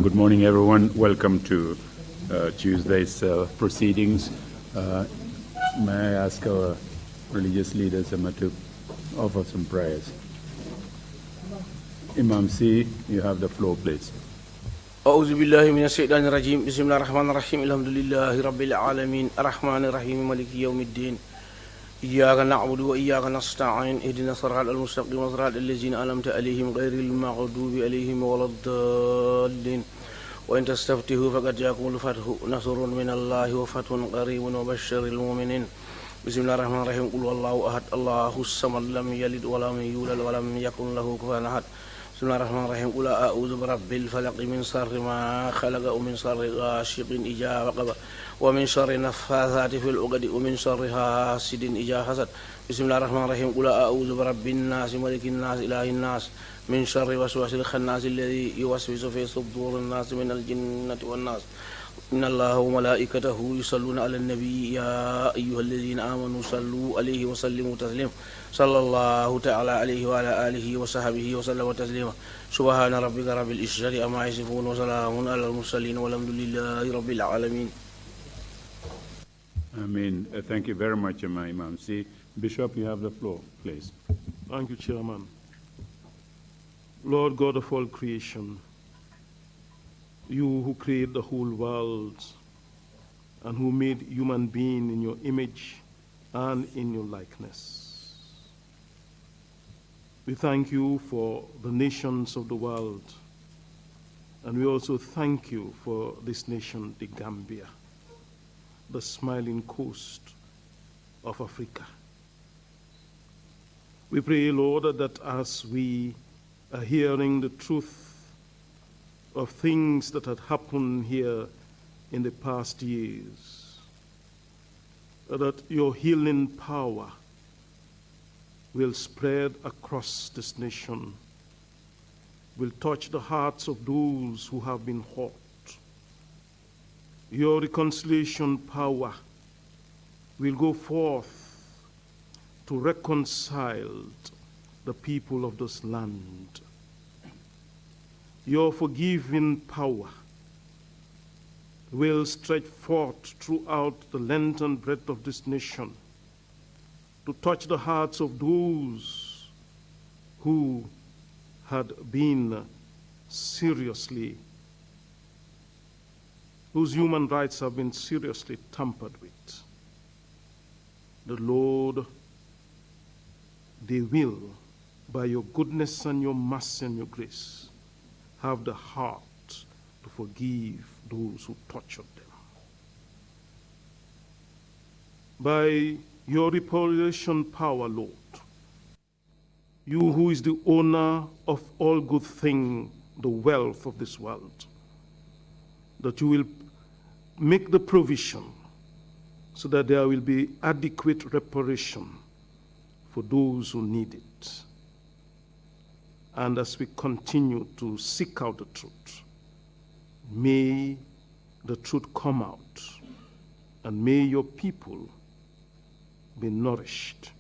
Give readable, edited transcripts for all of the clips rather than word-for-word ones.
Good morning, everyone. Welcome to Tuesday's proceedings. May I ask our religious leaders to offer some prayers? Imam C, you have the floor, please. أعوذ بالله من الشيطان الرجيم بسم الله الرحمن الرحيم الحمد لله رب العالمين الرحمن الرحيم مالك يوم الدين إياك نعبد وإياك نستعين اهدنا الصراط المستقيم صراط الذين أنعمت عليهم غير المغضوب عليهم ولا الضالين وإن تستفتحوا فقد جاءكم الفتح نصر من الله وفتح قريب وبشر المؤمنين بسم الله الرحمن الرحيم قل والله أحد الله الصمد لم يلد ولم يولد ولم يكن له كفوا أحد بسم الله الرحمن الرحيم قل أعوذ برب الفلق من شر ما خلق ومن شر غاشق إذا وقب ومن شر النفاثات في العقد ومن شر حاسد إذا حسد بسم الله الرحمن الرحيم قل أعوذ برب الناس ملك الناس إله الناس من شر وسواس الخناس الذي يوسوس في صدور الناس من الجنة والناس إن الله وملائكته يصلون على النبي يا أيها الذين آمنوا صلوا عليه وسلموا تسليما صلى الله تعالى عليه وعلى آله وصحبه وسلم تسليما سبحان ربك رب العزة عما يصفون وسلام على المرسلين والحمد لله رب العالمين. Amen. Thank you very much, Imam C. Bishop, you have the floor, please. Thank you, Chairman. Lord God of all creation, you who create the whole world and who made human being in your image and in your likeness. We thank you for the nations of the world, and we also thank you for this nation, the Gambia, the smiling coast of Africa. We pray, Lord, that as we are hearing the truth of things that had happened here in the past years, that your healing power will spread across this nation, will touch the hearts of those who have been hurt. Your reconciliation power will go forth to reconcile the people of this land. Your forgiving power will stretch forth throughout the length and breadth of this nation to touch the hearts of those who had been seriously, whose human rights have been seriously tampered with. The Lord, they will, by your goodness and your mercy and your grace, have the heart to forgive those who tortured them. By your reparation power, Lord, you who is the owner of all good things, the wealth of this world, that you will make the provision so that there will be adequate reparation for those who need it. And as we continue to seek out the truth, may the truth come out, and may your people be nourished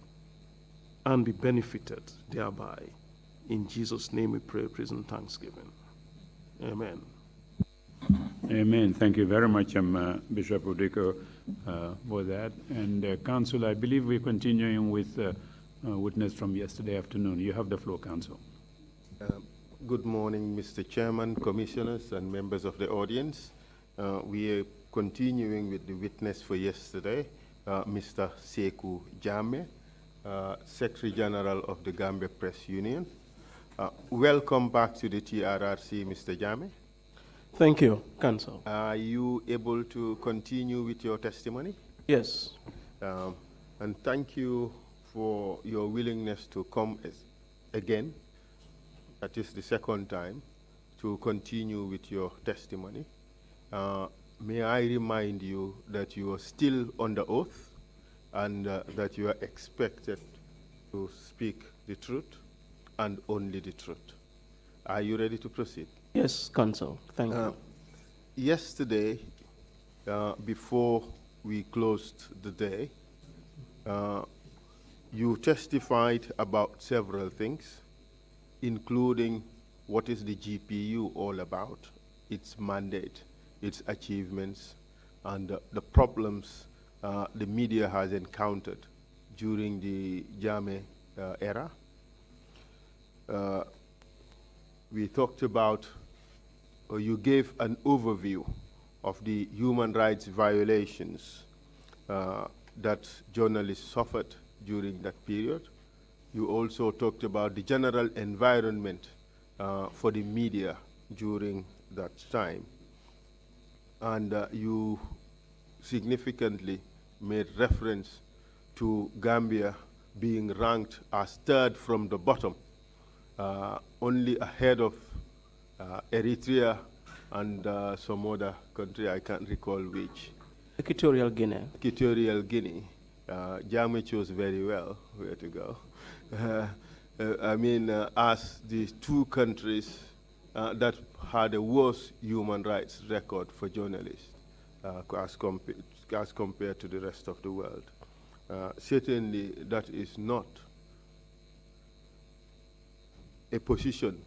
and be benefited thereby. In Jesus' name we pray, praise and thanksgiving. Amen. Amen. Thank you very much, Bishop Udiko, for that. And Council, I believe we're continuing with witness from yesterday afternoon. You have the floor, Council. Good morning, Mr. Chairman, commissioners, and members of the audience. We are continuing with the witness for yesterday, Mr. SAIKOU JAMMEH, Secretary General of the Gambia Press Union. Welcome back to the TRRC, Mr. JAMMEH. Thank you, Council. Are you able to continue with your testimony? Yes. And thank you for your willingness to come again. That is the second time to continue with your testimony. May I remind you that you are still under oath and that you are expected to speak the truth and only the truth. Are you ready to proceed? Yes, Council. Thank you. Yesterday, before we closed the day, you testified about several things, including what is the GPU all about its mandate, its achievements, and the problems the media has encountered during the JAMMEH era. We talked about, or you gave an overview of the human rights violations that journalists suffered during that period. You also talked about the general environment for the media during that time. And you significantly made reference to Gambia being ranked as third from the bottom, only ahead of Eritrea and some other country, I can't recall which. Equatorial Guinea. Equatorial Guinea. JAMMEH chose very well where to go. I mean, as the two countries that had a worse human rights record for journalists as compared to the rest of the world. Certainly, that is not a position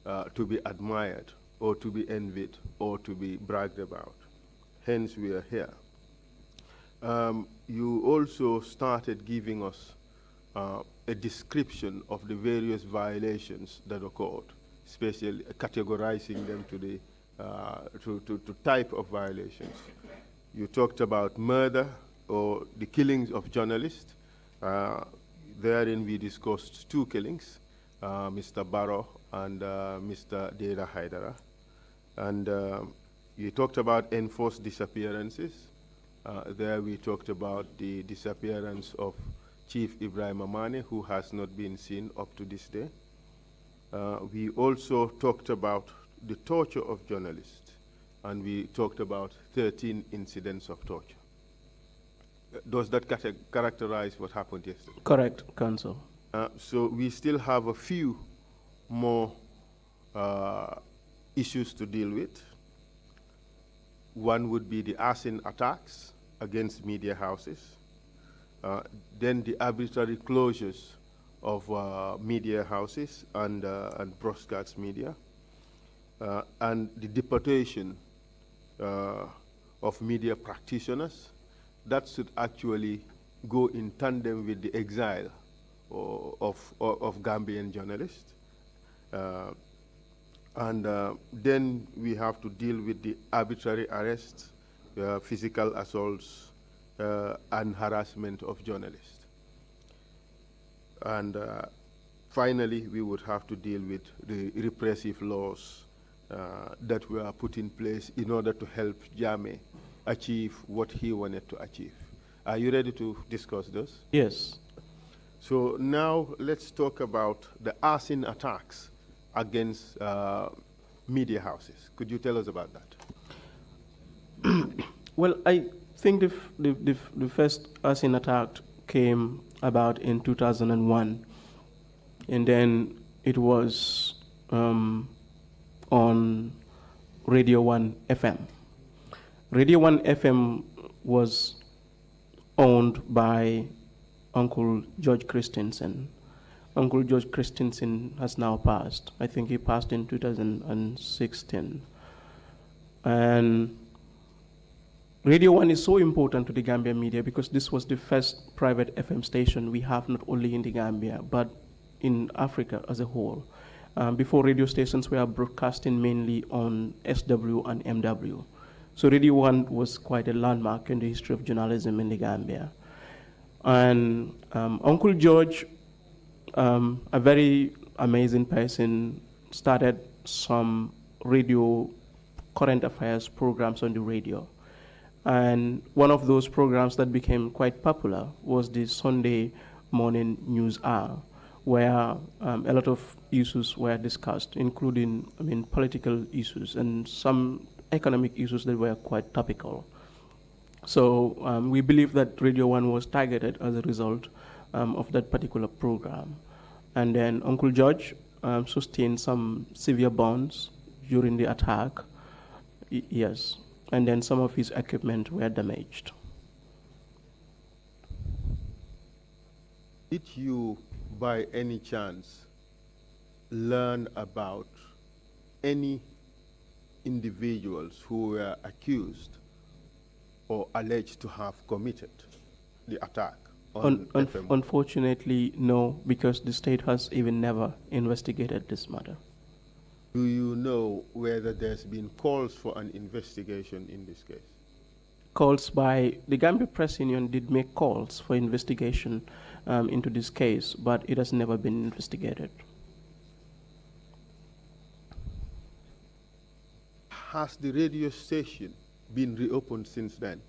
to be admired or to be envied or to be bragged about. Hence, we are here. You also started giving us a description of the various violations that occurred, especially categorizing them to the to type of violations. You talked about murder or the killings of journalists. Therein we discussed two killings, Mr. Barrow and Mr. Dela Haidara. And you talked about enforced disappearances. There we talked about the disappearance of Chief Ibrahim Amane, who has not been seen up to this day. We also talked about the torture of journalists, and we talked about 13 incidents of torture. Does that characterize what happened yesterday? Correct, Counsel. So we still have a few more issues to deal with. One would be the arson attacks against media houses. Then the arbitrary closures of media houses and broadcast media. And the deportation of media practitioners. That should actually go in tandem with the exile of Gambian journalists. And then we have to deal with the arbitrary arrests, physical assaults, and harassment of journalists. And finally, we would have to deal with the repressive laws that were put in place in order to help JAMMEH achieve what he wanted to achieve. Are you ready to discuss those? Yes. So now let's talk about the arson attacks against media houses. Could you tell us about that? Well, I think the first arson attack came about in 2001, and then it was on Radio 1 FM. Radio 1 FM was owned by Uncle George Christensen. Uncle George Christensen has now passed. I think he passed in 2016. And Radio 1 is so important to the Gambian media because this was the first private FM station we have not only in the Gambia, but in Africa as a whole. Before, radio stations were broadcasting mainly on SW and MW. So Radio 1 was quite a landmark in the history of journalism in the Gambia. And Uncle George, a very amazing person, started some radio current affairs programs on the radio. And one of those programs that became quite popular was the Sunday morning news hour, where a lot of issues were discussed, including, political issues and some economic issues that were quite topical. So we believe that Radio 1 was targeted as a result of that particular program. And then Uncle George sustained some severe burns during the attack. Yes. And then some of his equipment were damaged. Did you, by any chance, learn about any individuals who were accused or alleged to have committed the attack on FM? Unfortunately, no, because the state has even never investigated this matter. Do you know whether there's been calls for an investigation in this case? Calls by the Gambia Press Union did make calls for investigation into this case, but it has never been investigated. Has the radio station been reopened since then?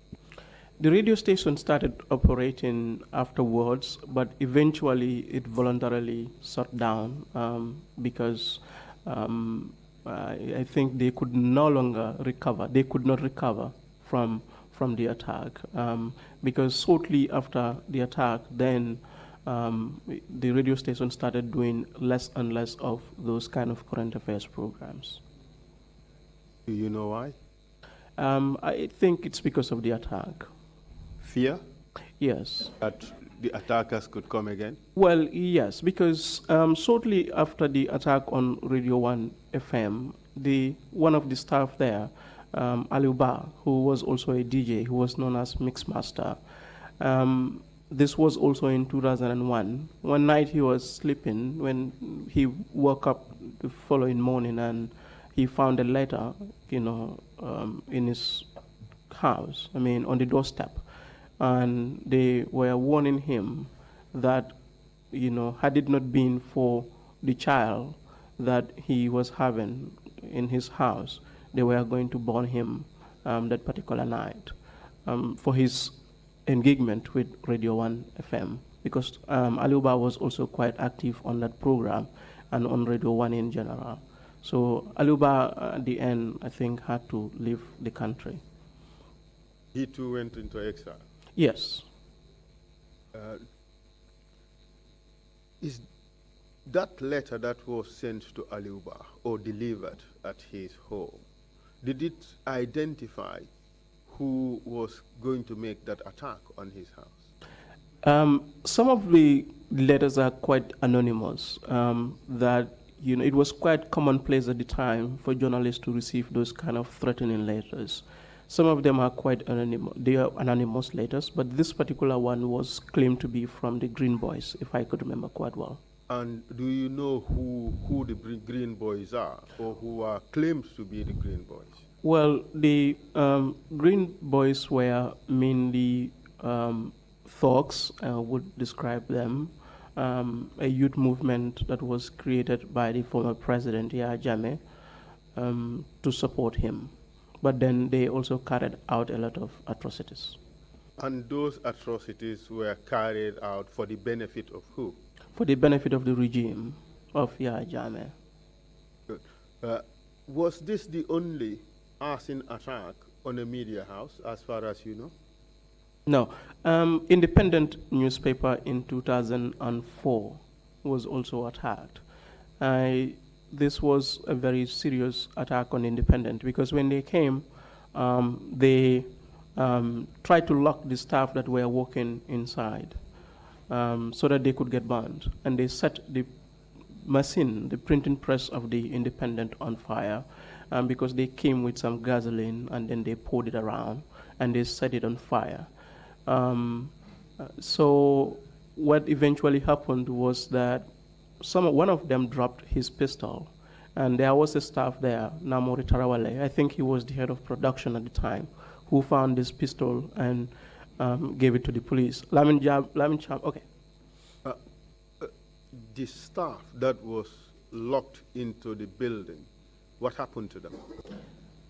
The radio station started operating afterwards, but eventually it voluntarily shut down because I think they could no longer recover. They could not recover from the attack because shortly after the attack, then the radio station started doing less and less of those kind of current affairs programs. Do you know why? I think it's because of the attack. Fear Yes. that the attackers could come again? Well, yes, because shortly after the attack on Radio 1 FM, one of the staff there, Aliuba, who was also a DJ, who was known as Mixmaster, this was also in 2001. One night he was sleeping when he woke up the following morning and he found a letter, in his house, on the doorstep. And they were warning him that, had it not been for the child that he was having in his house, they were going to burn him that particular night for his engagement with Radio 1 FM, because Aliuba was also quite active on that program and on Radio 1 in general. So Aliuba, at the end, I think, had to leave the country. He too went into exile. Yes. Is that letter that was sent to Aliuba or delivered at his home, did it identify who was going to make that attack on his house? Some of the letters are quite anonymous. That it was quite commonplace at the time for journalists to receive those kind of threatening letters. Some of them are quite anonymous. They are anonymous letters, but this particular one was claimed to be from the Green Boys, if I could remember quite well. And do you know who the Green Boys are, or who are claimed to be the Green Boys? Well, the Green Boys were mainly thugs, would describe them, a youth movement that was created by the former president, JAMMEH, to support him. But then they also carried out a lot of atrocities. And those atrocities were carried out for the benefit of who? For the benefit of the regime of JAMMEH. Good. Was this the only arson attack on a media house, as far as you know? No. Independent newspaper in 2004 was also attacked. This was a very serious attack on Independent, because when they came, they tried to lock the staff that were working inside so that they could get burned. And they set the machine, the printing press of the Independent, on fire because they came with some gasoline and then they poured it around and they set it on fire. So what eventually happened was that one of them dropped his pistol, and there was a staff there, Namori Tarawale, I think he was the head of production at the time, who found this pistol and gave it to the police. Lamin Cham, okay. The staff that was locked into the building, what happened to them?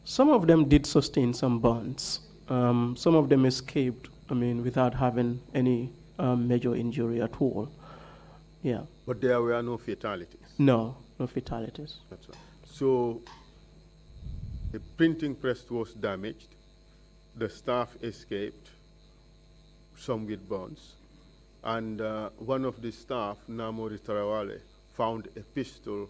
Some of them did sustain some burns. Some of them escaped, without having any major injury at all. Yeah. But there were no fatalities? No fatalities. That's right. So the printing press was damaged, the staff escaped, some with burns, and one of the staff, Namori Tarawale, found a pistol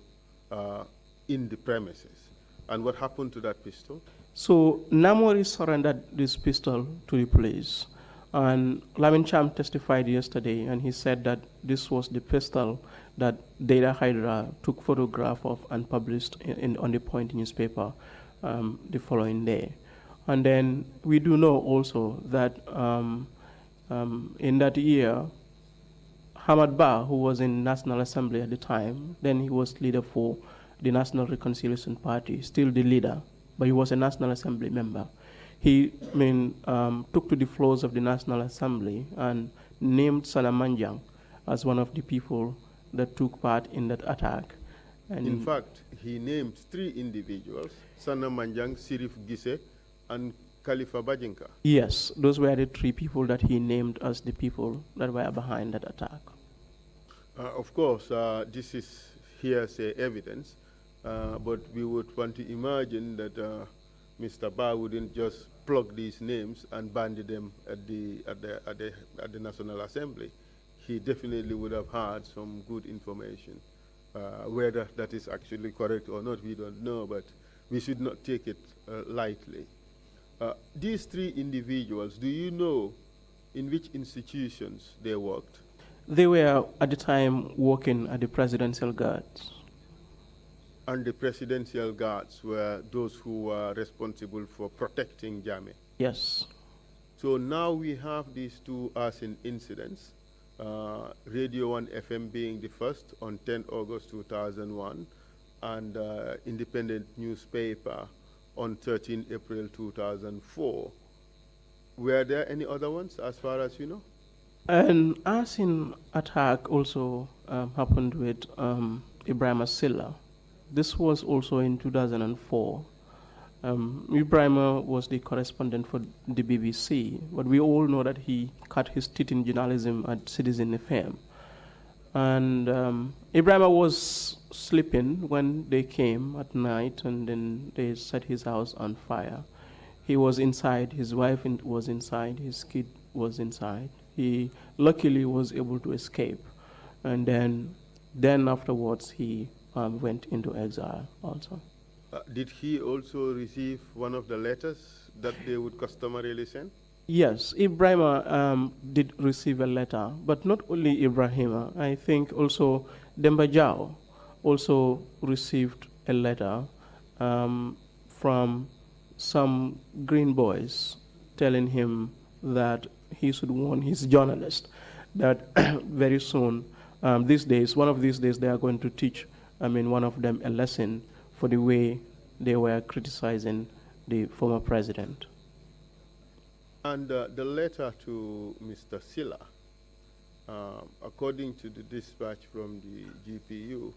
in the premises. And what happened to that pistol? So Namori surrendered this pistol to the police. And Lamin Cham testified yesterday, and he said that this was the pistol that Data Hydra took photograph of and published on the Point newspaper the following day. And then we do know also that in that year, Hamad Ba, who was in National Assembly at the time, then he was leader for the National Reconciliation Party, still the leader, but he was a National Assembly member. He took to the floors of the National Assembly and named Salamanjang as one of the people that took part in that attack. And in fact, he named 3 individuals, Sana Manjang, Sirif Gise, and Khalifa Bajinka. Yes, those were the 3 people that he named as the people that were behind that attack. Of course, this is hearsay evidence, but we would want to imagine that Mr. Ba wouldn't just plug these names and bandy them at the National Assembly. He definitely would have had some good information. Whether that is actually correct or not, we don't know, but we should not take it lightly. These 3 individuals, do you know in which institutions they worked? They were at the time working at the Presidential Guards. And the Presidential Guards were those who were responsible for protecting JAMMEH? Yes. So now we have these 2 arson incidents. Radio 1 FM being the first on 10 August 2001, and Independent newspaper on 13 April 2004. Were there any other ones as far as you know? An arson attack also happened with Ibrahim Silla. This was also in 2004. Ibrahim was the correspondent for the BBC, but we all know that he cut his teeth in journalism at Citizen FM. And Ibrahim was sleeping when they came at night, and then they set his house on fire. He was inside, his wife was inside, his kid was inside. He luckily was able to escape. And then afterwards, he went into exile also. Did he also receive one of the letters that they would customarily send? Yes, Ibrahim did receive a letter, but not only Ibrahim. I think also Demba Jao also received a letter from some green boys telling him that he should warn his journalist that very soon, these days, one of these days, they are going to teach, one of them a lesson for the way they were criticizing the former president. And the letter to Mr. Silla, according to the dispatch from the GPU,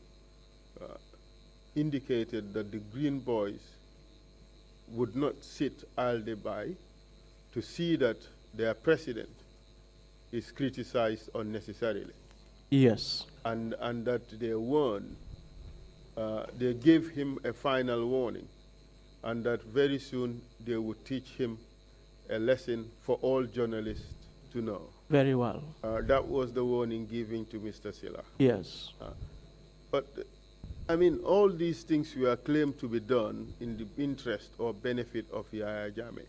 indicated that the Green Boys would not sit idly by to see that their president is criticized unnecessarily. Yes. And that they warned, they gave him a final warning, and that very soon they would teach him a lesson for all journalists to know. Very well. That was the warning given to Mr. Silla. Yes. But, all these things were claimed to be done in the interest or benefit of Yahya Jammeh.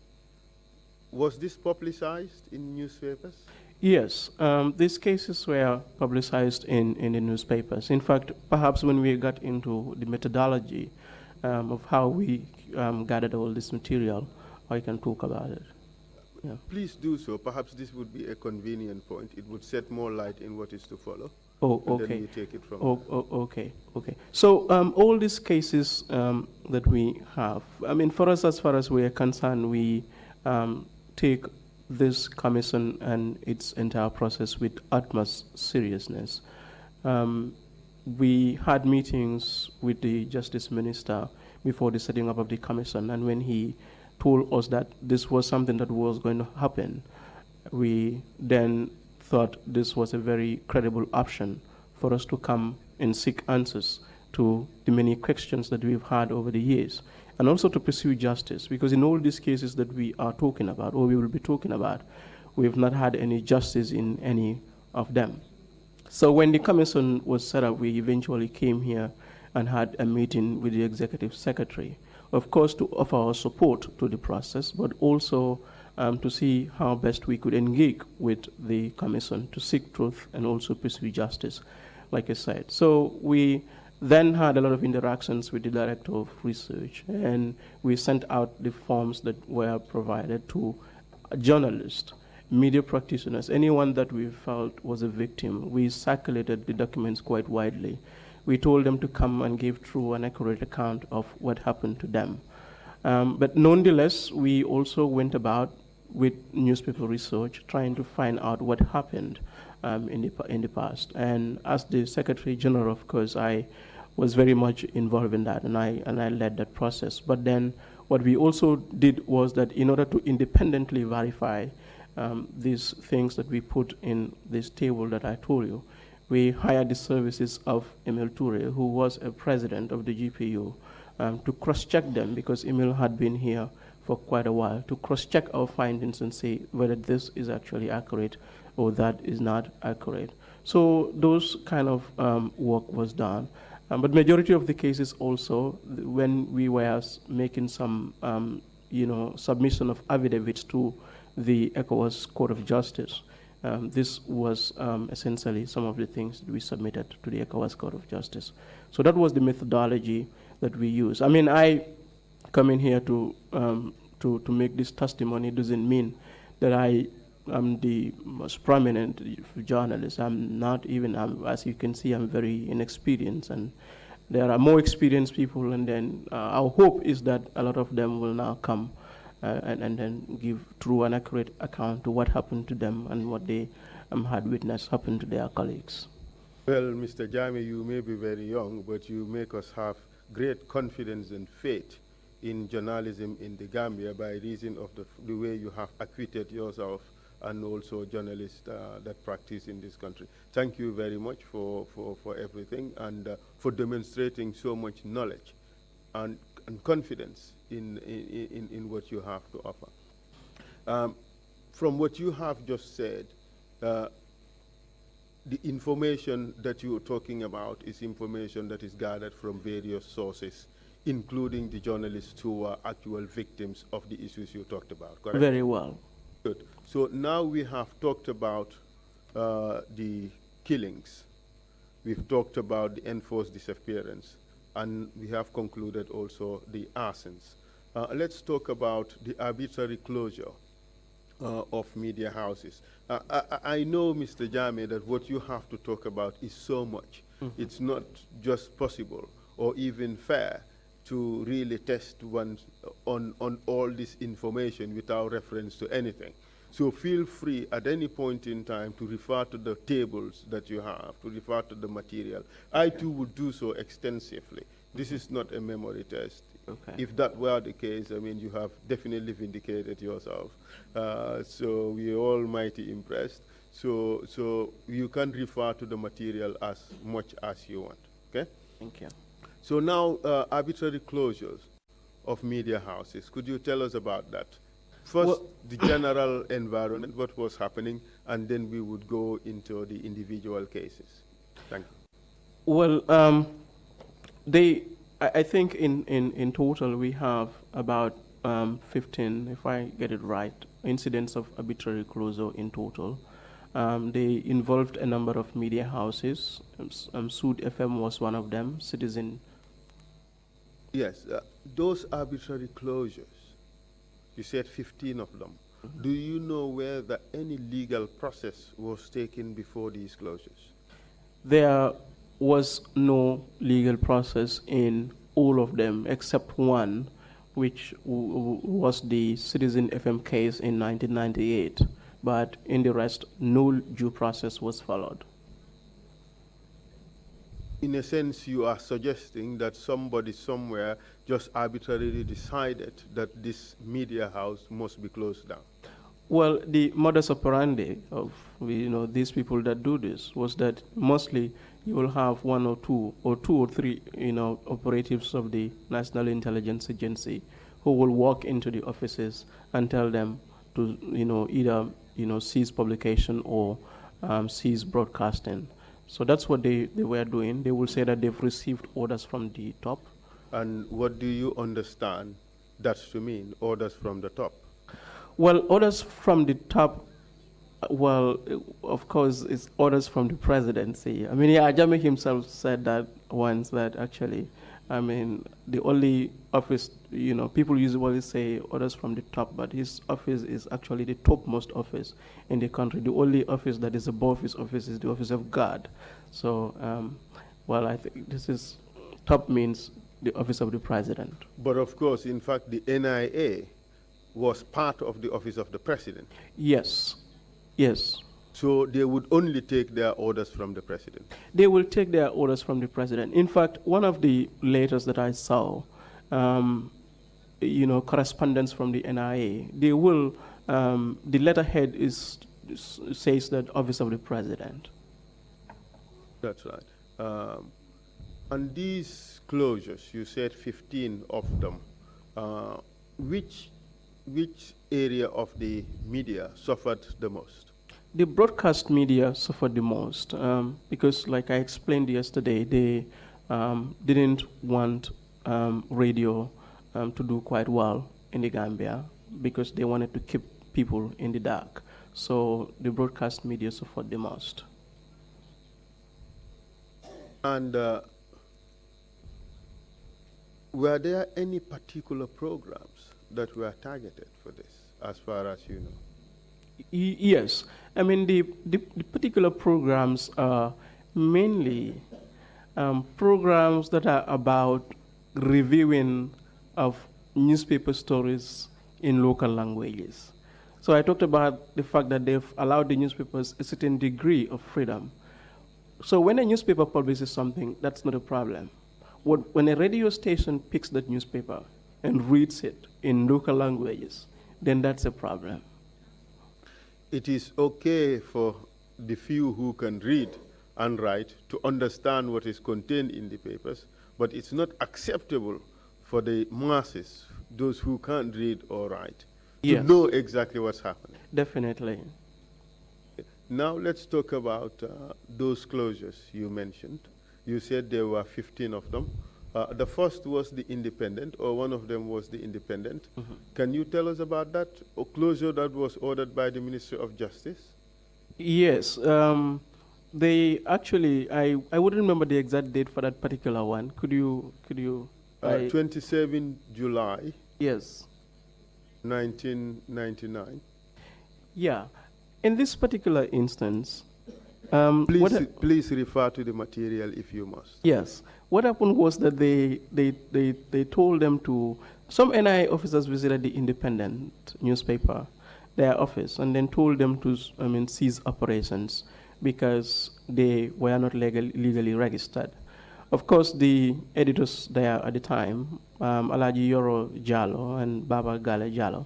Was this publicized in newspapers? Yes, these cases were publicized in the newspapers. In fact, perhaps when we got into the methodology of how we gathered all this material, I can talk about it. Yeah. Please do so. Perhaps this would be a convenient point. It would set more light in what is to follow. Oh, and okay. Then we take it from okay. So all these cases that we have, for us, as far as we are concerned, we take this commission and its entire process with utmost seriousness. We had meetings with the Justice Minister before the setting up of the commission, and when he told us that this was something that was going to happen, we then thought this was a very credible option for us to come and seek answers to the many questions that we've had over the years, and also to pursue justice, because in all these cases that we are talking about, or we will be talking about, we've not had any justice in any of them. So when the commission was set up, we eventually came here and had a meeting with the executive secretary, of course, to offer our support to the process, but also to see how best we could engage with the commission to seek truth and also pursue justice, like I said. So we then had a lot of interactions with the director of research, and we sent out the forms that were provided to journalists, media practitioners, anyone that we felt was a victim. We circulated the documents quite widely. We told them to come and give true and accurate account of what happened to them. But nonetheless, we also went about with newspaper research, trying to find out what happened in the past. And as the Secretary General, of course, I was very much involved in that, and I led that process. But then what we also did was that in order to independently verify these things that we put in this table that I told you, we hired the services of Emil Toure, who was a president of the GPU, to cross-check them, because Emil had been here for quite a while, to cross-check our findings and see whether this is actually accurate or that is not accurate. So those kind of work was done. But majority of the cases also, when we were making some submission of affidavits to the ECOWAS Court of Justice, this was essentially some of the things that we submitted to the ECOWAS Court of Justice. So that was the methodology that we use. I mean, I come in here to make this testimony doesn't mean that I am the most prominent journalist. I'm not even, as you can see, I'm very inexperienced, and there are more experienced people, and then our hope is that a lot of them will now come and then give true and accurate account to what happened to them and what they had witnessed happen to their colleagues. Well, Mr. Jammeh, you may be very young, but you make us have great confidence and faith in journalism in the Gambia by reason of the way you have acquitted yourself and also journalists that practice in this country. Thank you very much for everything and for demonstrating so much knowledge and confidence in what you have to offer. From what you have just said, the information that you're talking about is information that is gathered from various sources, including the journalists who were actual victims of the issues you talked about, correct? Very well. Good. So now we have talked about the killings. We've talked about the enforced disappearance, and we have concluded also the arsons. Let's talk about the arbitrary closure of media houses. I know, Mr. Jammeh, that what you have to talk about is so much. Mm-hmm. It's not just possible or even fair to really test one on all this information without reference to anything. So feel free at any point in time to refer to the tables that you have, to refer to the material. I too would do so extensively. This is not a memory test. Okay. If that were the case, I mean, you have definitely vindicated yourself. So we are all mighty impressed. So you can refer to the material as much as you want, okay? Thank you. So now, arbitrary closures of media houses. Could you tell us about that? First, the general environment, what was happening, and then we would go into the individual cases. Thank you. Well, I think in total we have about 15, if I get it right, incidents of arbitrary closure in total. They involved a number of media houses. Sud FM was one of them, Citizen. Yes, those arbitrary closures, you said 15 of them. Mm-hmm. Do you know whether any legal process was taken before these closures? There was no legal process in all of them except one, which was the Citizen FM case in 1998. But in the rest, no due process was followed. In a sense, you are suggesting that somebody somewhere just arbitrarily decided that this media house must be closed down. Well, the modus operandi of these people that do this was that mostly you will have one or two or three operatives of the National Intelligence Agency who will walk into the offices and tell them to either cease publication or cease broadcasting. So that's what they were doing. They will say that they've received orders from the top. And what do you understand that to mean, orders from the top? Well, orders from the top Well, of course, it's orders from the presidency. I mean, yeah, Jammeh himself said that once, that actually, I mean, the only office, people usually say orders from the top, but his office is actually the topmost office in the country. The only office that is above his office is the office of God. So, well, I think this is, top means the office of the president. But of course, in fact, the NIA was part of the office of the president. Yes, yes. So they would only take their orders from the president. They will take their orders from the president. In fact, one of the letters that I saw, correspondence from the NIA, they will, the letterhead says that office of the president. That's right. And these closures, you said 15 of them. Which area of the media suffered the most? The broadcast media suffered the most because, like I explained yesterday, they didn't want radio to do quite well in the Gambia because they wanted to keep people in the dark. So the broadcast media suffered the most. And were there any particular programs that were targeted for this, as far as you know? Yes. I mean, the particular programs are mainly programs that are about reviewing of newspaper stories in local languages. So I talked about the fact that they've allowed the newspapers a certain degree of freedom. So when a newspaper publishes something, that's not a problem. When a radio station picks that newspaper and reads it in local languages, then that's a problem. It is okay for the few who can read and write to understand what is contained in the papers, but it's not acceptable for the masses, those who can't read or write, to know exactly what's happening. Definitely. Now let's talk about those closures you mentioned. You said there were 15 of them. The first was the Independent, or one of them was the Independent. Mm-hmm. Can you tell us about that closure that was ordered by the Ministry of Justice? Yes. They actually, I wouldn't remember the exact date for that particular one. Could you? 27 July. Yes. 1999. Yeah. In this particular instance, please refer to the material if you must. Yes. What happened was that they told them to, some NIA officers visited the Independent newspaper, their office, and then told them to cease operations because they were not legally registered. Of course, the editors there at the time, Alaji Yoro Jallo and Baba Gale Jallo,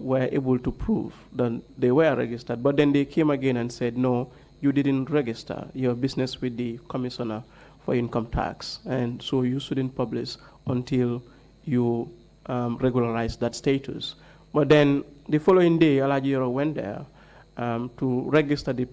were able to prove that they were registered. But then they came again and said, no, you didn't register your business with the Commissioner for Income Tax, and so you shouldn't publish until you regularize that status. But then the following day, Alaji Yoro went there to register to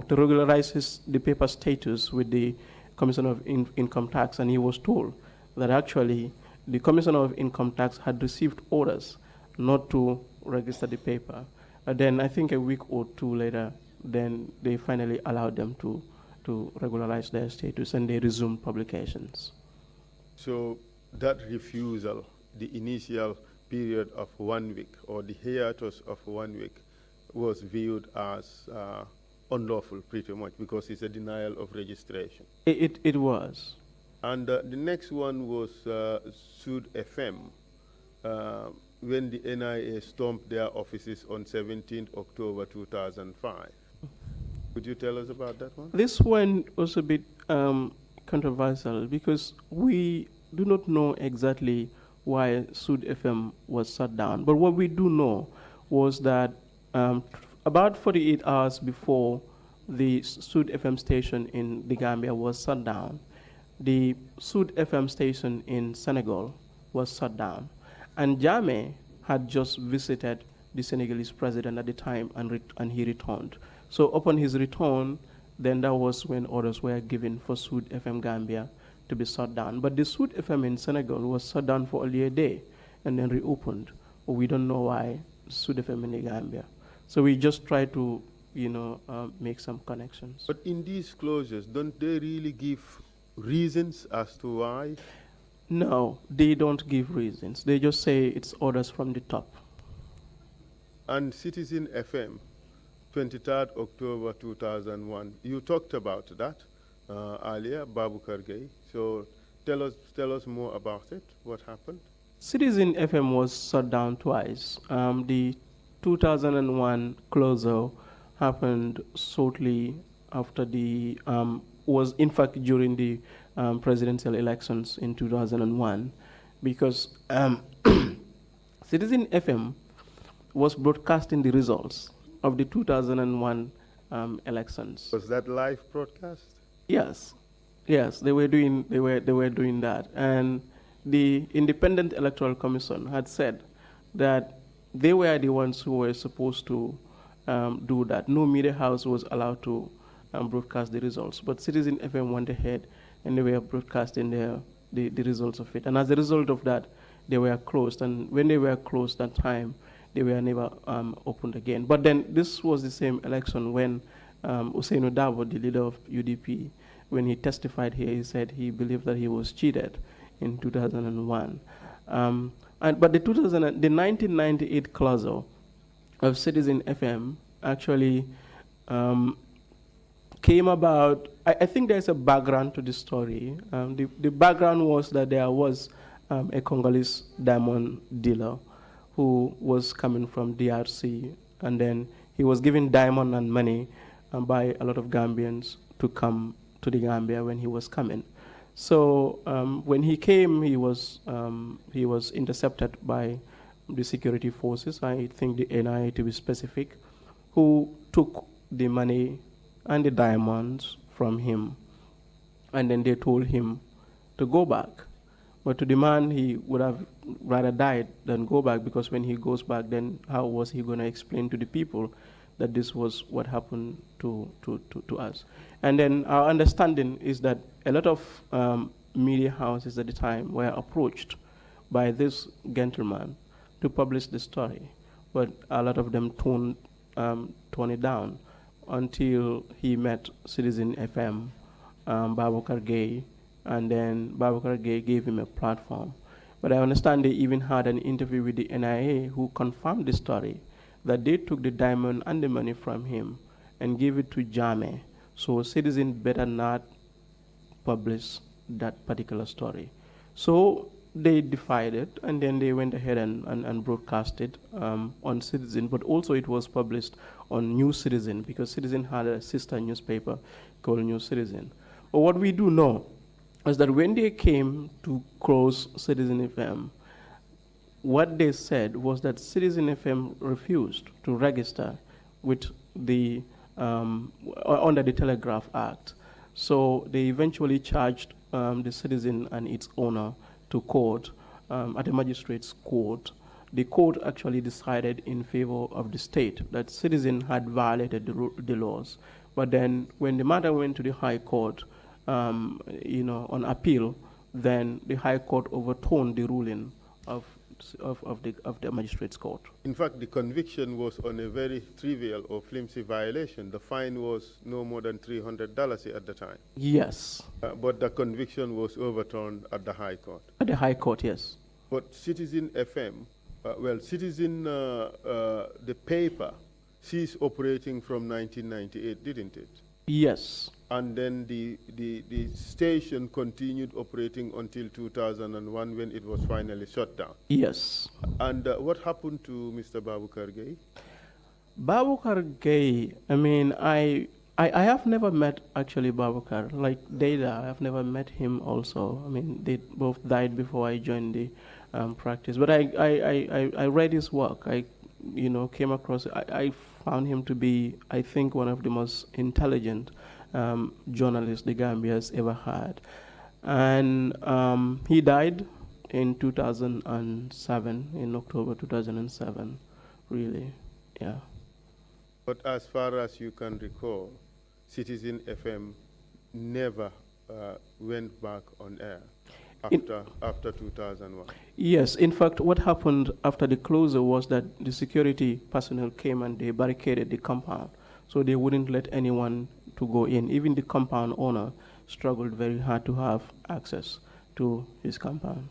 regularize the paper status with the Commissioner of Income Tax, and he was told that actually the Commissioner of Income Tax had received orders not to register the paper. And then I think a week or two later, then they finally allowed them to regularize their status, and they resumed publications. So that refusal, the initial period of 1 week, or the hiatus of 1 week, was viewed as unlawful pretty much because it's a denial of registration. It was. And the next one was Sud FM, when the NIA stormed their offices on 17th October 2005. Could you tell us about that one? This one was a bit controversial because we do not know exactly why Sud FM was shut down. But what we do know was that about 48 hours before the Sud FM station in the Gambia was shut down, the Sud FM station in Senegal was shut down. And JAMMEH had just visited the Senegalese president at the time, and he returned. So upon his return, then that was when orders were given for Sud FM Gambia to be shut down. But the Sud FM in Senegal was shut down for only a day and then reopened. We don't know why Sud FM in the Gambia. So we just try to, make some connections. But in these closures, don't they really give reasons as to why? No, they don't give reasons. They just say it's orders from the top. And Citizen FM, 23rd October 2001, you talked about that earlier, Babu Kargay. So tell us more about it. What happened? Citizen FM was shut down twice. The 2001 closure happened shortly after was in fact during the presidential elections in 2001, because Citizen FM was broadcasting the results of the 2001 elections. Was that live broadcast? Yes, they were doing that, and the Independent Electoral Commission had said that they were the ones who were supposed to do that. No media house was allowed to broadcast the results, but Citizen FM went ahead and they were broadcasting the results of it. And as a result of that, they were closed. And when they were closed that time, they were never opened again. But then this was the same election when Usainu Dabo, the leader of UDP, when he testified here, he said he believed that he was cheated in 2001. But the 1998 closure of Citizen FM actually came about. I think there's a background to the story. The background was that there was a Congolese diamond dealer who was coming from DRC, and then he was given diamond and money by a lot of Gambians to come to the Gambia when he was coming. So when he came, he was intercepted by the security forces, I think the NIA to be specific, who took the money and the diamonds from him, and then they told him to go back. But to the man, he would have rather died than go back, because when he goes back, then how was he going to explain to the people that this was what happened to us? And then our understanding is that a lot of media houses at the time were approached by this gentleman to publish the story, but a lot of them toned it down until he met Citizen FM, Babakar Gay, and then Babakar Gay gave him a platform. But I understand they even had an interview with the NIA who confirmed the story, that they took the diamond and the money from him and gave it to JAMMEH. So Citizen better not publish that particular story. So they defied it, and then they went ahead and broadcast it on Citizen, but also it was published on New Citizen, because Citizen had a sister newspaper called New Citizen. But what we do know is that when they came to close Citizen FM, what they said was that Citizen FM refused to register with the under the Telegraph Act. So they eventually charged the Citizen and its owner to court, at a magistrate's court. The court actually decided in favor of the state that Citizen had violated the laws. But then when the matter went to the High Court, on appeal, then the High Court overturned the ruling of the magistrate's court. In fact, the conviction was on a very trivial or flimsy violation. The fine was no more than $300 at the time. Yes. But the conviction was overturned at the High Court. At the High Court, yes. But Citizen FM, Citizen, the paper ceased operating from 1998, didn't it? Yes. And then the station continued operating until 2001 when it was finally shut down. Yes. And what happened to Mr. Babukar Gay? Babukar Gay, I mean, I have never met actually Babukar. Like Data, I have never met him also. I mean, they both died before I joined the practice. But I read his work. I came across, I found him to be, I think, one of the most intelligent journalists the Gambia has ever had. And he died in 2007, in October 2007, really, yeah. But as far as you can recall, Citizen FM never went back on air. after 2001? Yes, in fact, what happened after the closure was that the security personnel came and they barricaded the compound, so they wouldn't let anyone to go in. Even the compound owner struggled very hard to have access to his compound.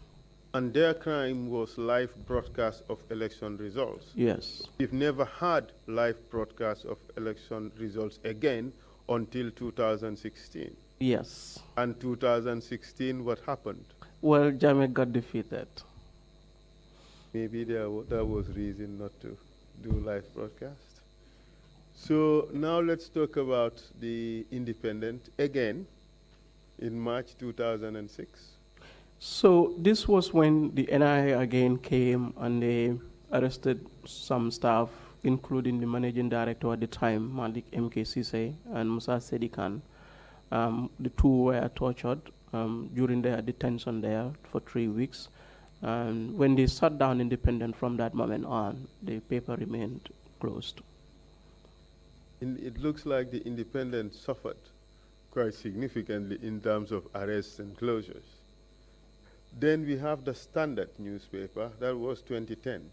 And their crime was live broadcast of election results. Yes. We've never had live broadcast of election results again until 2016. Yes. And 2016, what happened? Well, JAMMEH got defeated. Maybe there was reason not to do live broadcast. So now let's talk about the independent again in March 2006. So this was when the NIA again came and they arrested some staff, including the managing director at the time, Malik M.K. Sise and Musa Sedikan. The two were tortured during their detention there for 3 weeks. And when they shut down independent from that moment on, the paper remained closed. It looks like the independent suffered quite significantly in terms of arrests and closures. Then we have the Standard newspaper, that was 2010.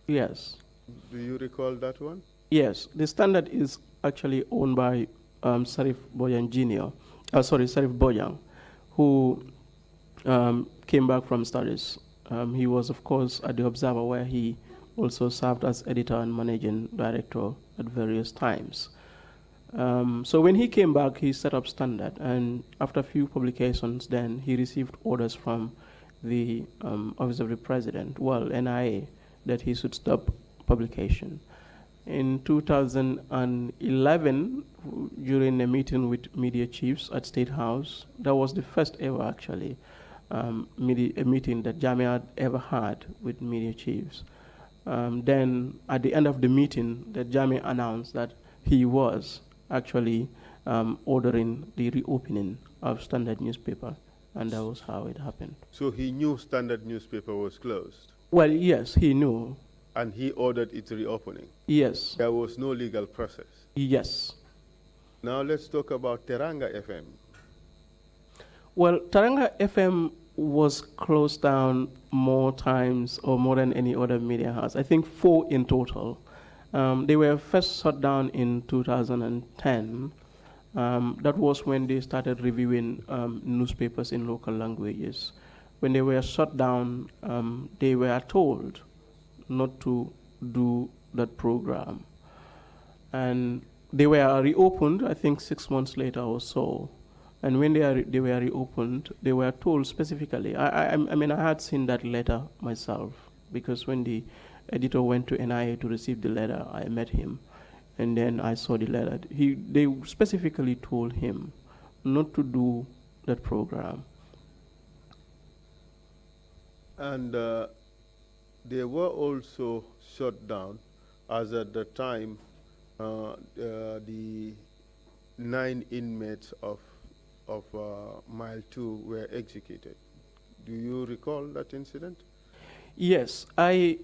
Yes. Do you recall that one? Yes, the Standard is actually owned by Sarif Bojang Jr., Sarif Bojang, who came back from studies. He was, of course, at the Observer, where he also served as editor and managing director at various times. So when he came back, he set up Standard, and after a few publications, then he received orders from the Office of the President, NIA, that he should stop publication. In 2011, during a meeting with media chiefs at State House, that was the first ever, actually, a meeting that JAMMEH had ever had with media chiefs. Then at the end of the meeting, that JAMMEH announced that he was actually ordering the reopening of Standard newspaper, and that was how it happened. So he knew Standard newspaper was closed? Well, yes, he knew. And he ordered its reopening? Yes. There was no legal process? Yes. Now let's talk about Teranga FM. Well, Teranga FM was closed down more times or more than any other media house. I think 4 in total. They were first shut down in 2010. That was when they started reviewing newspapers in local languages. When they were shut down, they were told not to do that program. And they were reopened, I think 6 months later or so. And when they were reopened, they were told specifically, I mean, I had seen that letter myself, because when the editor went to NIA to receive the letter, I met him, and then I saw the letter. They specifically told him not to do that program. And they were also shut down, as at the time the 9 inmates of Mile 2 were executed. Do you recall that incident? Yes, the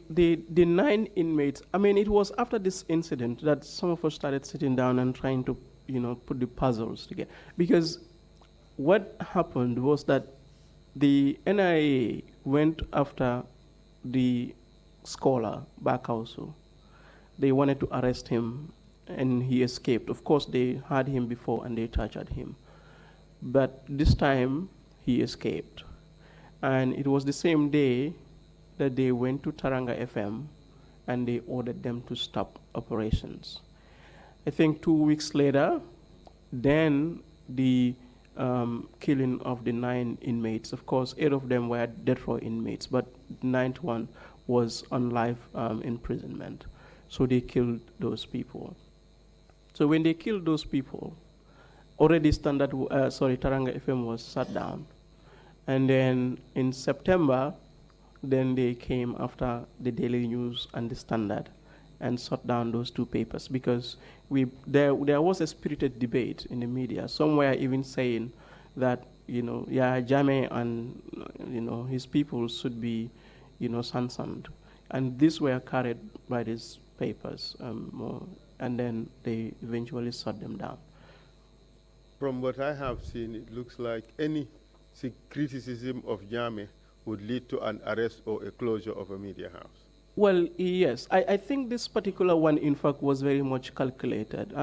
9 inmates, I mean, it was after this incident that some of us started sitting down and trying to, put the puzzles together. Because what happened was that the NIA went after the scholar Bakausu. They wanted to arrest him, and he escaped. Of course, they had him before and they tortured him. But this time, he escaped. And it was the same day that they went to Teranga FM and they ordered them to stop operations. I think 2 weeks later, then the killing of the 9 inmates. Of course, 8 of them were death row inmates, but the 9th one was on life imprisonment. So they killed those people. So when they killed those people, already Teranga FM was shut down. And then in September, then they came after the Daily News and the Standard and shut down those 2 papers, because there was a spirited debate in the media. Some were even saying that, JAMMEH and, his people should be, sanctioned. And these were carried by these papers, and then they eventually shut them down. From what I have seen, it looks like any criticism of JAMMEH would lead to an arrest or a closure of a media house? Well, yes. I think this particular one, in fact, was very much calculated.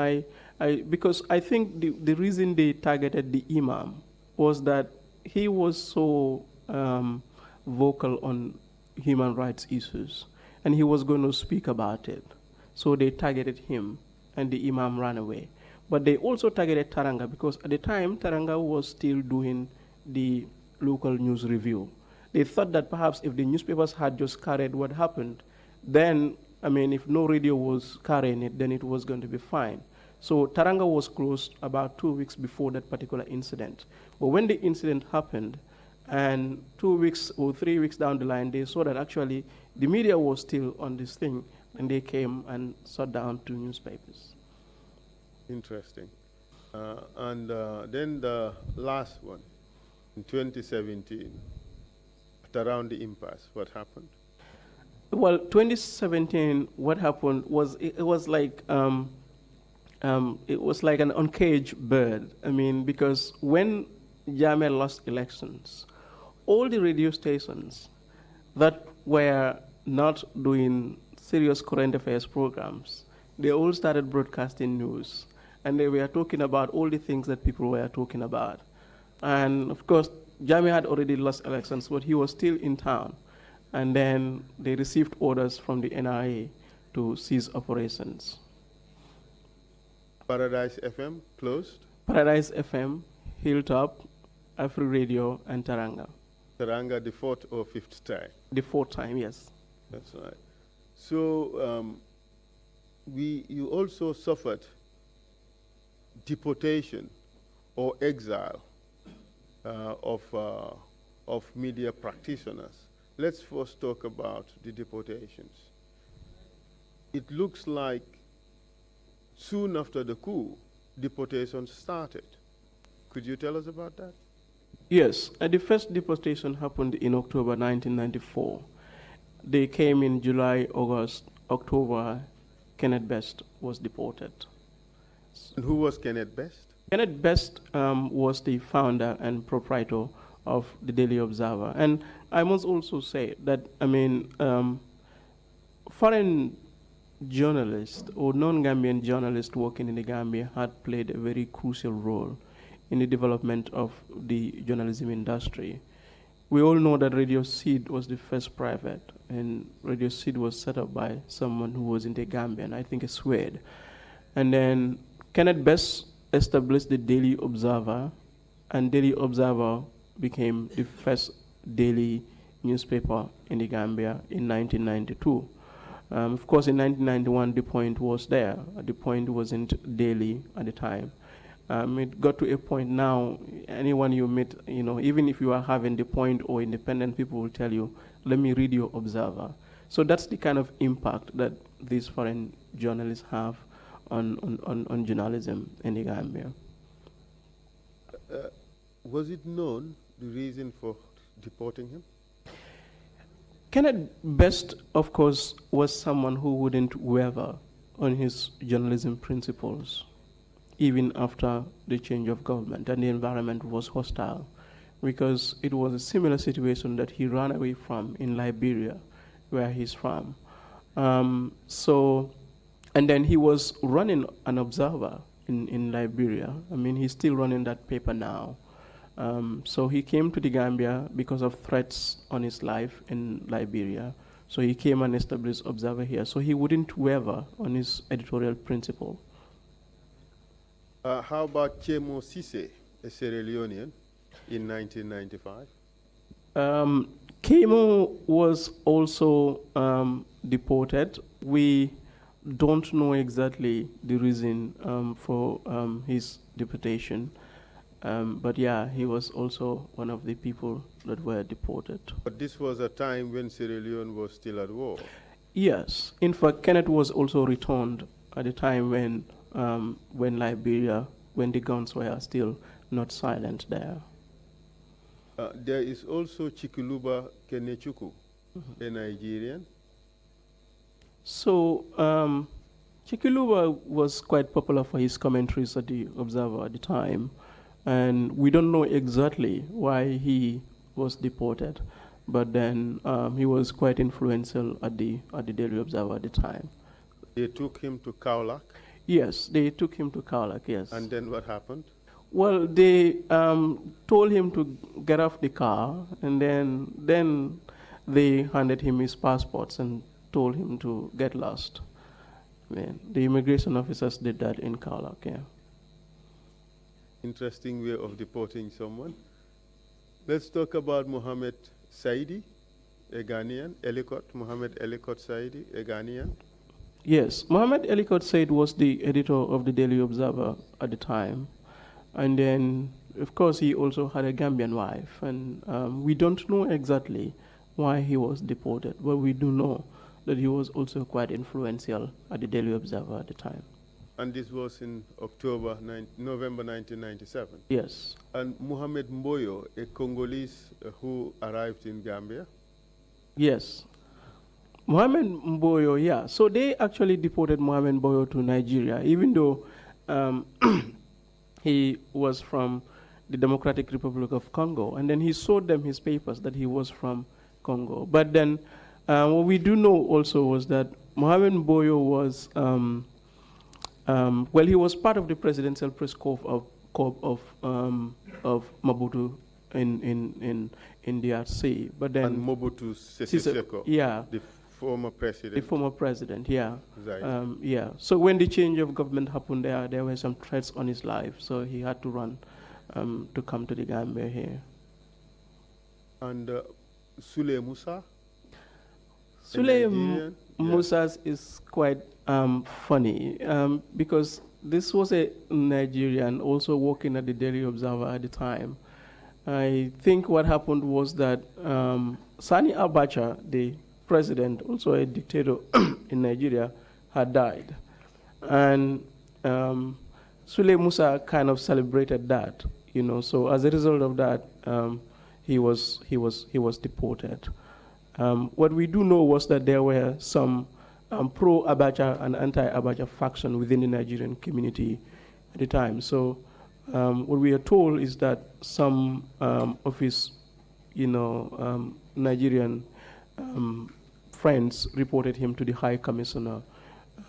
Because I think the reason they targeted the imam was that he was so vocal on human rights issues, and he was going to speak about it. So they targeted him, and the imam ran away. But they also targeted Taranga because at the time, Taranga was still doing the local news review. They thought that perhaps if the newspapers had just carried what happened, then, I mean, if no radio was carrying it, then it was going to be fine. So Taranga was closed about 2 weeks before that particular incident. But when the incident happened, and 2 weeks or 3 weeks down the line, they saw that actually the media was still on this thing, and they came and shut down 2 newspapers. Interesting. Then the last one, in 2017, at around the impasse, what happened? Well, 2017, what happened was it was like an uncaged bird. I mean, because when JAMMEH lost elections, all the radio stations that were not doing serious current affairs programs, they all started broadcasting news, and they were talking about all the things that people were talking about. And of course, JAMMEH had already lost elections, but he was still in town. And then they received orders from the NRA to cease operations. Paradise FM closed? Paradise FM, Hilltop, Afri Radio, and Taranga. Taranga the 4th or 5th time? The 4th time, yes. That's right. So you also suffered deportation or exile of media practitioners. Let's first talk about the deportations. It looks like soon after the coup, deportations started. Could you tell us about that? Yes, the first deportation happened in October 1994. They came in July, August, October. Kenneth Best was deported. And who was Kenneth Best? Kenneth Best was the founder and proprietor of the Daily Observer. And I must also say that, I mean, foreign journalists or non-Gambian journalists working in the Gambia had played a very crucial role in the development of the journalism industry. We all know that Radio Seed was the first private, and Radio Seed was set up by someone who was in the Gambia, and I think a Swede. And then Kenneth Best established the Daily Observer, and Daily Observer became the first daily newspaper in the Gambia in 1992. Of course, in 1991, The Point was there. The Point wasn't daily at the time. It got to a point now, anyone you meet, you know, even if you are having The Point or independent, people will tell you, let me read your Observer. So that's the kind of impact that these foreign journalists have on journalism in the Gambia. Was it known, the reason for deporting him? Kenneth Best, of course, was someone who wouldn't waver on his journalism principles, even after the change of government, and the environment was hostile, because it was a similar situation that he ran away from in Liberia, where he's from. And then he was running an Observer in Liberia. I mean, he's still running that paper now. So he came to the Gambia because of threats on his life in Liberia. So he came and established Observer here. So he wouldn't waver on his editorial principle. How about Chemo Cisse, a Sierra Leonean, in 1995? Chemo was also deported. We don't know exactly the reason for his deportation. But yeah, he was also one of the people that were deported. But this was a time when Sierra Leone was still at war. Yes. In fact, Kenneth was also returned at the time when Liberia, when the guns were still not silent there. There is also Chikuluba Kenechukwu, a Nigerian. So Chikuluba was quite popular for his commentaries at the Observer at the time. and we don't know exactly why he was deported, but then he was quite influential at the Daily Observer at the time. They took him to Kaulak, Yes, they took him to Kaulak, yes. and then what happened? Well, they told him to get off the car, and then they handed him his passports and told him to get lost. I mean, the immigration officers did that in Kaulak, yeah. Interesting way of deporting someone. Let's talk about Mohammed Saidi, a Ghanaian. Mohammed Ellicott Saidi, a Ghanaian. Yes, Mohammed Ellicott Said was the editor of the Daily Observer at the time. And then, of course, he also had a Gambian wife. And we don't know exactly why he was deported, but we do know that he was also quite influential at the Daily Observer at the time. And this was in November 1997. Yes. And Mohamed Mboyo, a Congolese who arrived in Gambia. Yes. Mohamed Mboyo, yeah. So they actually deported Mohamed Mboyo to Nigeria, even though he was from the Democratic Republic of Congo. And then he showed them his papers that he was from Congo. But then what we do know also was that Mohamed Mboyo was, well, he was part of the presidential press corps of Mobutu in DRC. But then And Mobutu Sese Seko, yeah, the former president. the former president, yeah. Right. Yeah. So when the change of government happened there were some threats on his life, so he had to run to come to the Gambia here. And Sule Musa? Sule Nigerian? Musa is quite funny because this was a Nigerian also working at the Daily Observer at the time. I think what happened was that Sani Abacha, the president, also a dictator in Nigeria, had died. And Sule Musa kind of celebrated that, you know. So as a result of that, he was deported. What we do know was that there were some pro-Abacha and anti-Abacha faction within the Nigerian community at the time. So what we are told is that some of his, Nigerian friends reported him to the High Commissioner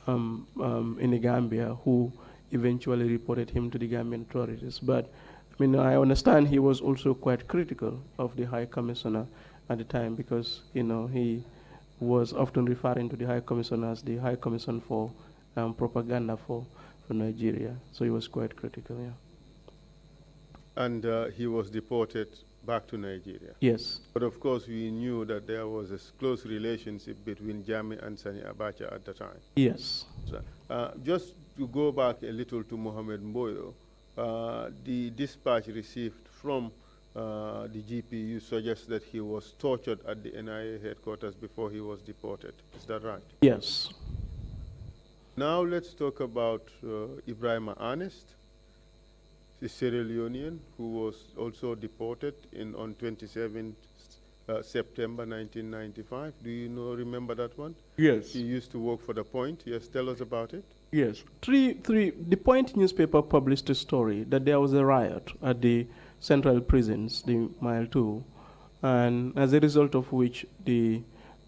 in the Gambia, who eventually reported him to the Gambian authorities. But I mean, I understand he was also quite critical of the High Commissioner at the time because, he was often referring to the High Commissioner as the High Commission for propaganda for Nigeria. So he was quite critical, yeah. And he was deported back to Nigeria. Yes. But of course, we knew that there was a close relationship between JAMMEH and Sani Abacha at the time. Yes. So, just to go back a little to Mohamed Mboyo, the dispatch received from the GPU suggests that he was tortured at the NIA headquarters before he was deported. Is that right? Yes. Now let's talk about Ibrahim Ernest, the Sierra Leonean who was also deported on 27th September 1995. Do you remember that one? Yes. He used to work for The Point. Yes, tell us about it. Yes. The Point newspaper published a story that there was a riot at the central prisons, the Mile 2, and as a result of which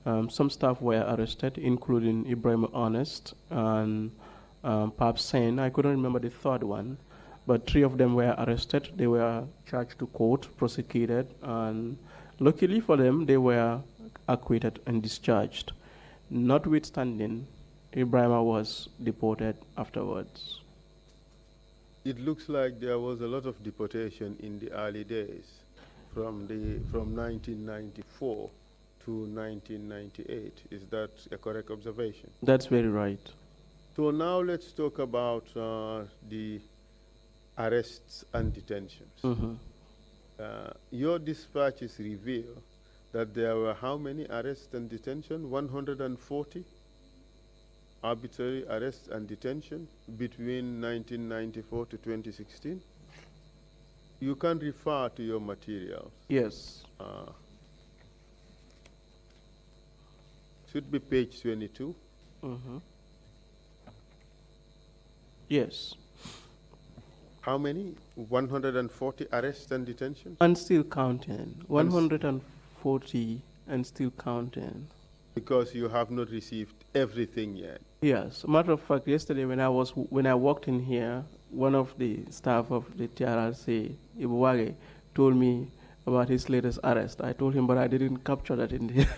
some staff were arrested, including Ibrahim Ernest and Pap Sen. I couldn't remember the third one, but 3 of them were arrested. They were charged to court, prosecuted, and luckily for them, they were acquitted and discharged. Notwithstanding, Ibrahim was deported afterwards. It looks like there was a lot of deportation in the early days, from 1994 to 1998. Is that a correct observation? That's very right. So now let's talk about the arrests and detentions. Mm-hmm. Your dispatches reveal that there were how many arrests and detention? 140 arbitrary arrests and detention between 1994 to 2016. You can refer to your materials. Yes. Should be page 22. Mm-hmm. Yes. How many? 140 arrests and detentions? And still counting. 140 and still counting. Because you have not received everything yet. Yes. Matter of fact, yesterday when I walked in here, one of the staff of the TRRC, Ibuwage, told me about his latest arrest. I told him, but I didn't capture that in here.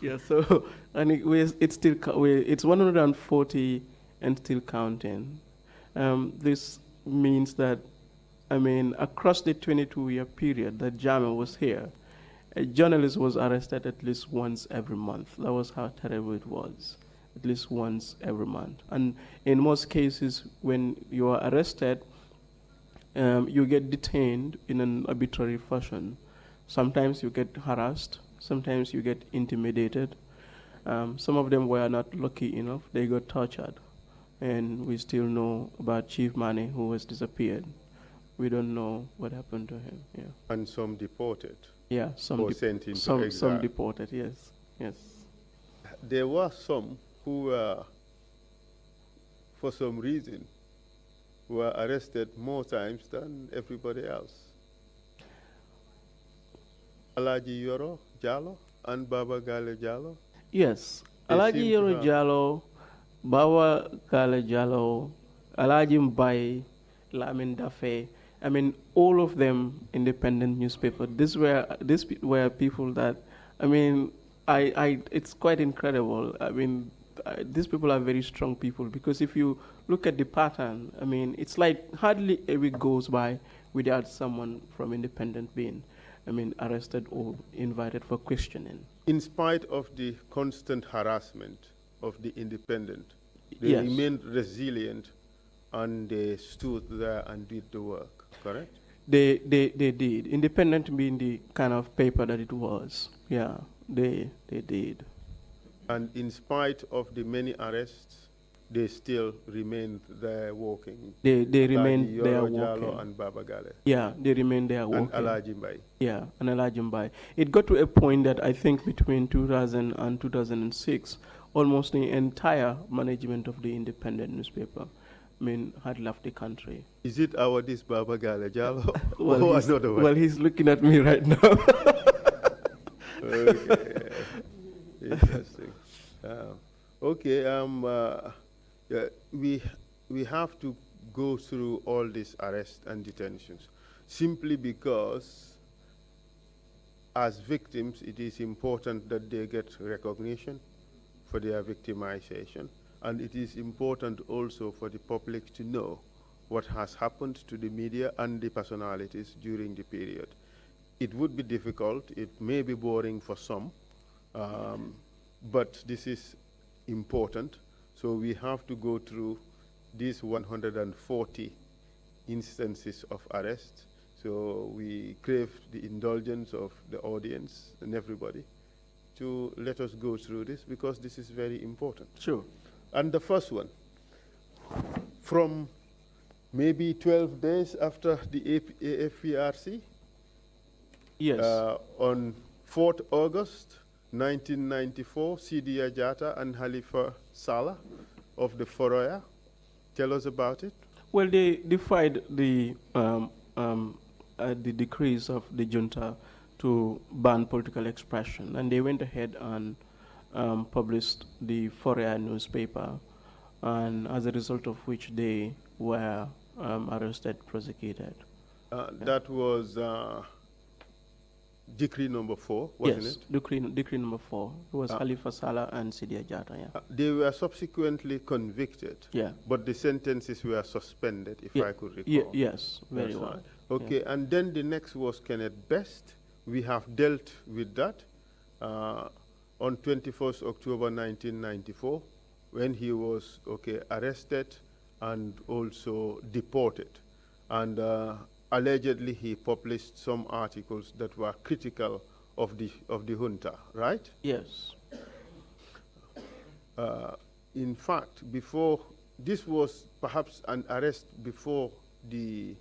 Yeah. So, and it's still it's 140 and still counting. This means that, I mean, across the 22-year period that JAMMEH was here, a journalist was arrested at least once every month. That was how terrible it was. At least once every month. And in most cases, when you are arrested, you get detained in an arbitrary fashion. Sometimes you get harassed. Sometimes you get intimidated. Some of them were not lucky enough. They got tortured. And we still know about Chief Mane, who has disappeared. We don't know what happened to him. Yeah. And some deported. Yeah, some sent into some exile. deported. Yes, yes. There were some who were, for some reason, were arrested more times than everybody else. Alaji Yoro Jallo and Baba Gale Jallo. Yes, They Alaji seem to Yoro have- Jallo, Bawa Gale Jallo, Alaji Mbai, Lamin Dafe. I mean, all of them independent newspaper. These were people that, I mean, it's quite incredible. I mean, these people are very strong people because if you look at the pattern, I mean, it's like hardly a week goes by without someone from independent being, I mean, arrested or invited for questioning. In spite of the constant harassment of the independent, they Yes. remained resilient and they stood there and did the work, correct? They did. Independent being the kind of paper that it was. Yeah, they did. And in spite of the many arrests, they still remained there working. They Alaji remained there Yoro Jallo working. and Baba Gale Yeah, they remained there and working. Alaji Mbai. Yeah, and Elijah Mbai. It got to a point that I think between 2000 and 2006, almost the entire management of the independent newspaper, I mean, had left the country. Is it this Baba Gale Jallo Well, or he's, another one? well, he's looking at me right now. Okay. Interesting. We have to go through all these arrests and detentions simply because as victims it is important that they get recognition for their victimization, and it is important also for the public to know what has happened to the media and the personalities during the period. It would be difficult, it may be boring for some, but this is important. So we have to go through these 140 instances of arrest. So we crave the indulgence of the audience and everybody to let us go through this because this is very important. Sure. And the first one, from maybe 12 days after the AFPRC, Yes. on 4th August 1994, Sidi Ajata and Halifa Saleh of the Foroya. Tell us about it. Well, they defied the decrees of the junta to ban political expression, and they went ahead and published the Fourier newspaper, and as a result of which they were arrested, prosecuted. That was decree number 4, wasn't Yes, it? decree number 4. It was Khalifa Saleh and Sidi Ajata, yeah. They were subsequently convicted, Yeah. but the sentences were suspended, if Yeah, I could recall. yes, very That's well. right. Okay, and then the next was Kenneth Best. We have dealt with that on 21st October 1994 when he was arrested and also deported. And allegedly he published some articles that were critical of the junta, right? Yes. In fact, this was perhaps an arrest before the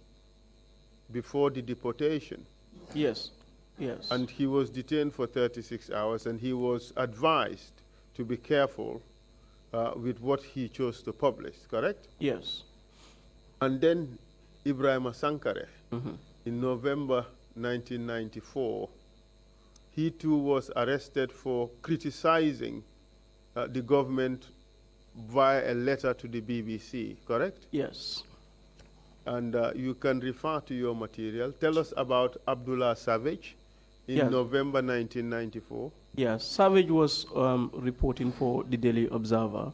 deportation. Yes. Yes. And he was detained for 36 hours, and he was advised to be careful with what he chose to publish, correct? yes. And then Ibrahima Sankare in November 1994. He too was arrested for criticizing the government via a letter to the BBC, correct? Yes. And you can refer to your material. Tell us about Abdullah Savage in Yes. November 1994. Yes, Savage was reporting for the Daily Observer,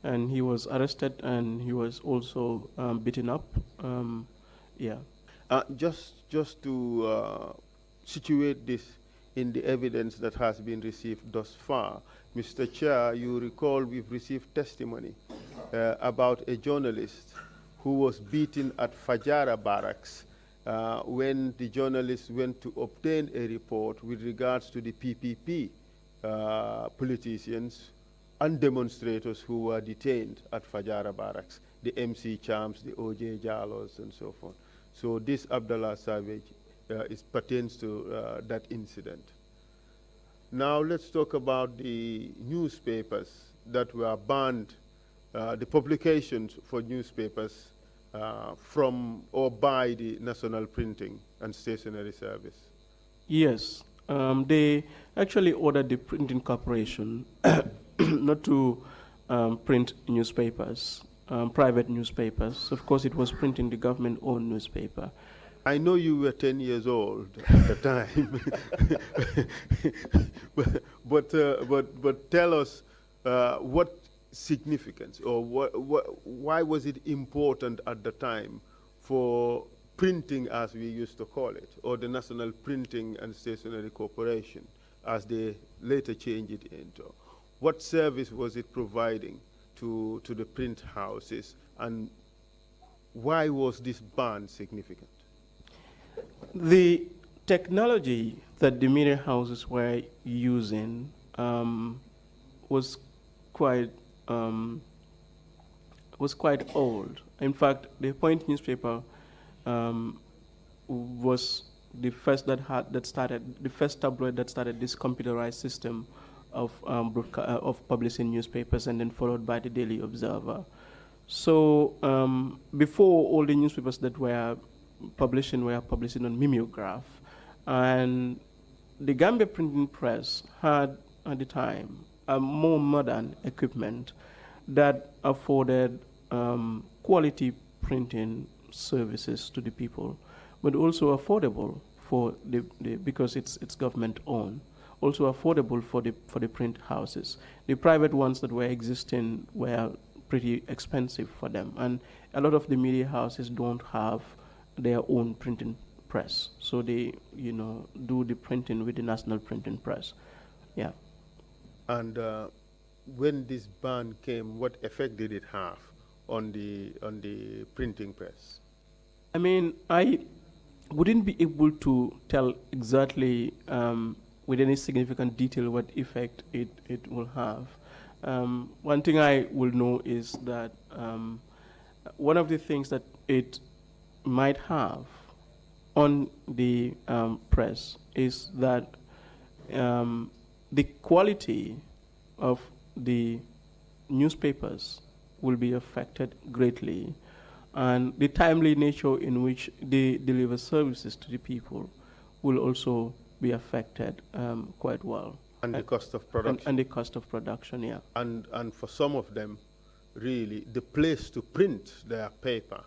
and he was arrested and he was also beaten up. Yeah. Just to situate this in the evidence that has been received thus far, Mr. Chair, you recall we've received testimony about a journalist who was beaten at Fajara barracks when the journalist went to obtain a report with regards to the PPP politicians and demonstrators who were detained at Fajara barracks, the MC Champs, the OJ Jalos, and so forth. So this Abdullah Savage pertains to that incident. Now let's talk about the newspapers that were banned, the publications for newspapers from or by the National Printing and Stationery Service. Yes, they actually ordered the printing corporation not to print newspapers, private newspapers. Of course, it was printing the government-owned newspaper. I know you were 10 years old at the time, but tell us what significance or why was it important at the time for printing, as we used to call it, or the National Printing and Stationery Corporation, as they later changed it into? What service was it providing to the print houses, and why was this ban significant? The technology that the media houses were using was quite old. In fact, the Point newspaper was the first the first tabloid that started this computerized system of publishing newspapers, and then followed by the Daily Observer. So before, all the newspapers that were publishing on mimeograph, and the Gambia printing press had at the time a more modern equipment that afforded quality printing services to the people, but also affordable for the because it's government owned, also affordable for the print houses. The private ones that were existing were pretty expensive for them, and a lot of the media houses don't have their own printing press, so they do the printing with the National Printing Press. Yeah. And when this ban came, what effect did it have on the printing press? I mean, I wouldn't be able to tell exactly with any significant detail what effect it will have. One thing I will know is that one of the things that it might have on the press is that the quality of the newspapers will be affected greatly, and the timely nature in which they deliver services to the people will also be affected quite well. And the cost of production. And the cost of production, yeah. And for some of them, really, the place to print their paper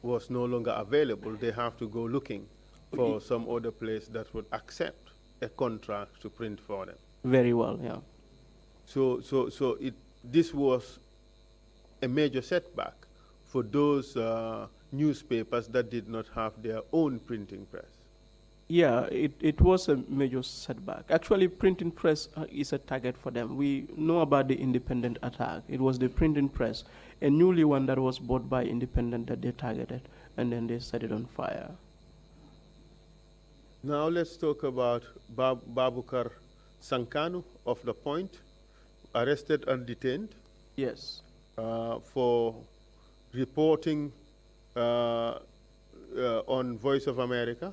was no longer available. They have to go looking for some other place that would accept a contract to print for them. Very well, yeah. So this was a major setback for those newspapers that did not have their own printing press. Yeah, it was a major setback. Actually, printing press is a target for them. We know about the independent attack. It was the printing press, a newly one that was bought by independent, that they targeted, and then they set it on fire. Now let's talk about Babukar Sankanu of The Point, arrested and detained. Yes. For reporting on Voice of America.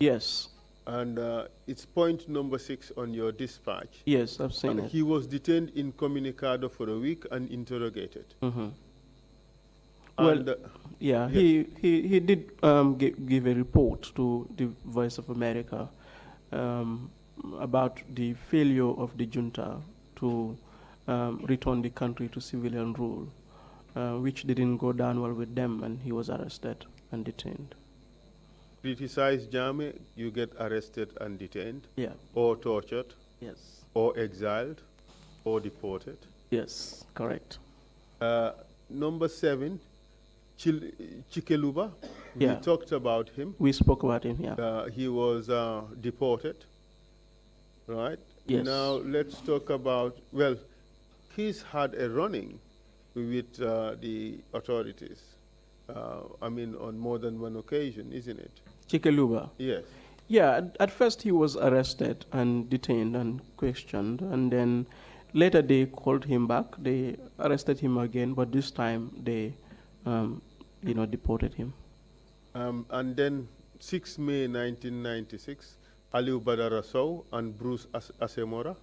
Yes. And it's point number 6 on your dispatch. Yes, I've seen it. He was detained incommunicado for a week and interrogated. Mm-hmm. Well, And, yeah, yes. he did give a report to the Voice of America um, about the failure of the junta to return the country to civilian rule, which didn't go down well with them, and he was arrested and detained. Criticize JAMMEH, you get arrested and detained, Yeah. or tortured, Yes. or exiled, or deported. Yes. Correct. Number 7, Chikeluba, Yeah. we talked about him. We spoke about him. Yeah. He was deported, right? Yes. Now let's talk about, well, he's had a running with the authorities. I mean, on more than one occasion, isn't it? Chikeluba. Yes. Yeah, at first he was arrested and detained and questioned, and then later they called him back. They arrested him again, but this time they, deported him. And then 6 May 1996, Aliou Badara Sow and Bruce Asemora,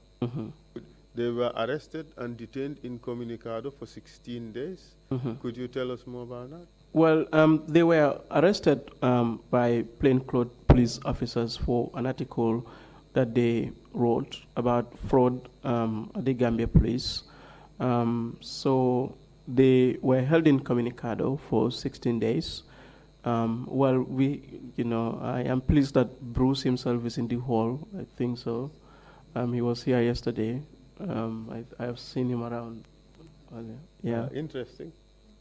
they were arrested and detained incommunicado for 16 days. Could you tell us more about that? Well, they were arrested by plainclothes police officers for an article that they wrote about fraud at the Gambia police. So they were held incommunicado for 16 days. Well, I am pleased that Bruce himself is in the hall. I think so. He was here yesterday. I have seen him around. Yeah. Interesting.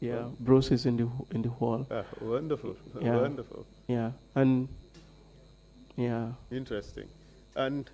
Yeah, Bruce is in the hall. Wonderful. Yeah. Wonderful. Yeah, and yeah. Interesting. And